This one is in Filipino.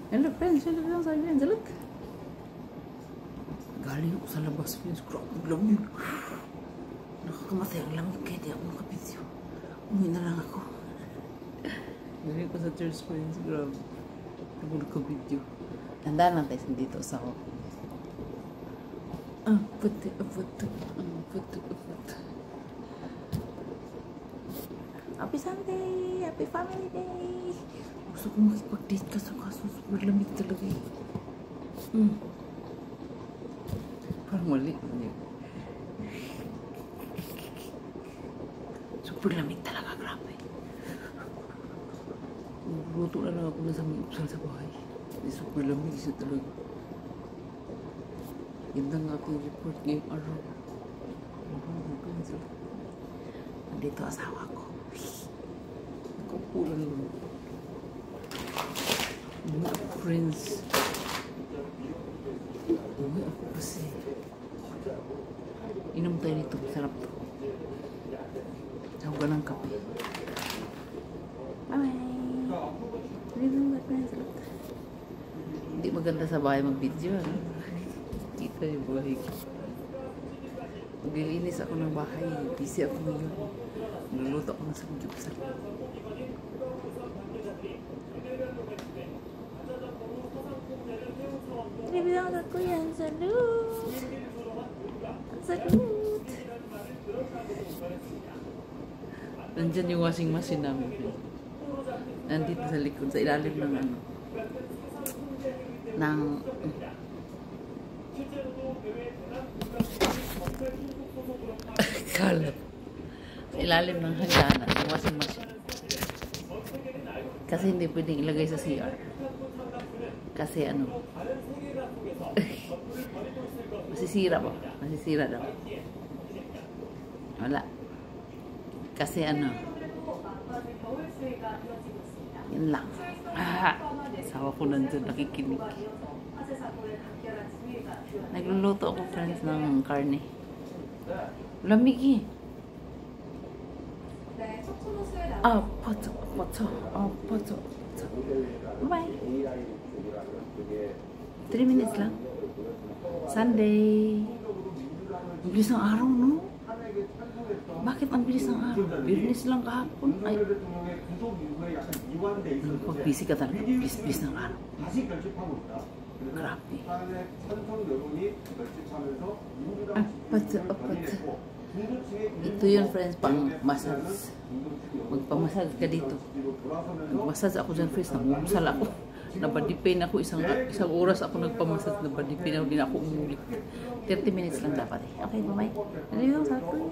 And look, friends, look. Galing ako sa labas, friends. Grabe, lamig. Nakakamatay ang lamig kaya di ako makapidyo. Umuwi na lang ako. Galing ko sa church, friends. Grabe. Ako nakapidyo. Tandaan lang tayo dito sa ako. Puti. Happy Sunday! Happy Family Day! Gusto ko makipag-date kaso super lamig talaga eh. Parang mali. Super lamig talaga, grabe. Luto na lang ako na sa may upsal sa bahay. Super lamig siya talaga. Ganda nga aking report ngayong araw. Nandito asawa ko. Nakapulan mo. Mga friends. Uwi ako kasi. Inom tayo nito. Sarap to. Sahugan ng kape. Bye-bye. Hindi maganda sa bahay mag-video. Kita yung bahay ko. Maglilinis ako ng bahay. Busy ako ngayon. Naluluto ako ng samgyupsal. Bibilang ako yan. Salud! Salud! Nandyan yung washing machine namin. Nandito sa likod, sa ilalim ng ano. Kalat. Sa ilalim ng hagdanan, ng washing machine. Kasi hindi pwedeng ilagay sa CR. Kasi ano, masisira ba? Masisira daw. Wala. Kasi ano, yan lang. Asawa ko nandun, nakikinig. Nagluluto ako, friends, ng karne. Lamig eh. Pato. Bye. 3 minutes lang. Sunday. Ang bilis ng araw, no? Bakit ang bilis ng araw? Birnis lang kahapon. Ay. Pag busy ka talaga, bilis ng araw. Grabe. Pato. Ito yun, friends, pang massage. Magpamassage ka dito. Magmassage ako dyan, friends. Namusal ako. Nabadipin ako isang oras ako nagpamassage. Nabadipin ako, din ako umulit. 30 minutes lang dapat eh. Okay, bye-bye. Ano yung sabi ko?